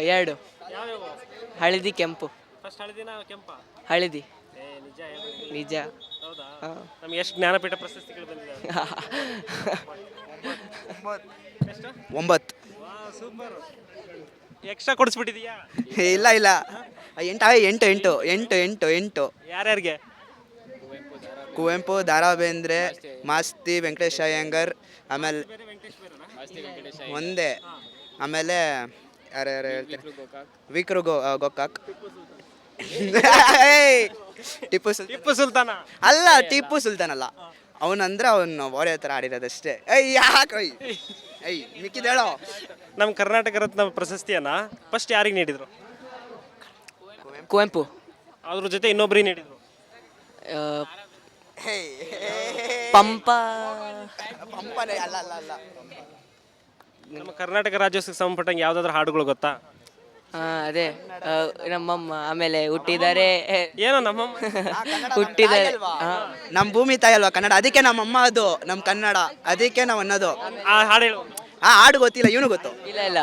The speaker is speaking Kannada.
ಎರಡು. ಯಾವ್ಯಾವ? ಹಳದಿ ಕೆಂಪು. ಫಸ್ಟ್ ಹಳದಿನ ಕೆಂಪ? ಹಳದಿ. ನಿಜ ಹೇಳ್ರಿ. ನಿಜ. ಹೌದಾ? ಹಾಂ. ನಮ್ಗೆ ಎಷ್ಟು ಜ್ಞಾನಪೀಠ ಪ್ರಶಸ್ತಿಗಳು ಬಂದಿದ್ದಾವೆ? ಎಷ್ಟು? 9. ಸೂಪರ್. ಎಕ್ಸ್ಟ್ರಾ ಕೊಡಿಸ್ಬಿಟ್ಟಿದೀಯಾ? ಇಲ್ಲ ಇಲ್ಲ 8. ಯಾರ್ಯಾರಿಗೆ? ಕುವೆಂಪು, ದಾರಾ ಬೇಂದ್ರೆ, ಮಾಸ್ತಿ ವೆಂಕಟೇಶ್ ಅಯ್ಯಂಗರ್, ಆಮೇಲೆ ಬೇರೆ ವೆಂಕಟೇಶ್ ಬೇರೆನಾ? ಒಂದೇ, ಆಮೇಲೆ ಯಾರ್ಯಾರು ಹೇಳ್ತಾರೆ, ವಿಕ್ರು ಗೋಕಾಕ್. ಏಯ್! ಟಿಪ್ಪು ಸುಲ್ತಾನ್ ಟಿಪ್ಪು ಸುಲ್ತಾನ? ಅಲ್ಲ, ಟಿಪ್ಪು ಸುಲ್ತಾನ್ ಅಲ್ಲ. ಅವನಂದ್ರೆ ಅವನು ವಾರಿಯರ್ ಥರ ಆಡಿರೋದಷ್ಟೇ. ಯಾಕೆ ಮಿಕ್ಕಿದೇಳೋ. ನಮ್ಮ ಕರ್ನಾಟಕ ರತ್ನ ಪ್ರಶಸ್ತಿಯನ್ನ ಫಸ್ಟ್ ಯಾರಿಗೆ ನೀಡಿದ್ರು? ಕುವೆಂಪು. ಅದ್ರ ಜೊತೆ ಇನ್ನೊಬ್ರಿಗೆ ನೀಡಿದ್ರು. ಆ, ಪಂಪ. ಪಂಪನೆ ಅಲ್ಲ ಅಲ್ಲ ಅಲ್ಲ. ನಮ್ಮ ಕರ್ನಾಟಕ ರಾಜ್ಯೋತ್ಸವಕ್ಕೆ ಸಂಬಂಧಪಟ್ಟಂಗೆ ಯಾವ್ದಾದ್ರು ಹಾಡುಗಳು ಗೊತ್ತಾ? ಅದೇ ನಮ್ಮಮ್ಮ. ಆಮೇಲೆ ಹುಟ್ಟಿದರೆ ಏನೋ ನಮ್ಮಮ್ಮ. ಹುಟ್ಟಿದರೆ ನಮ್ಮ ಭೂಮಿ ತಾಯಿ ಅಲ್ವಾ ಕನ್ನಡ, ಅದಕ್ಕೆ ನಮ್ಮಮ್ಮ, ಅದು ನಮ್ಮ ಕನ್ನಡ, ಅದಕ್ಕೆ ನಾವು ಅನ್ನೋದು. ಆ ಹಾಡು ಹೇಳು. ಹಾಡು ಗೊತ್ತಿಲ್ಲ, ಇವನು ಗೊತ್ತು. ಇಲ್ಲ ಇಲ್ಲ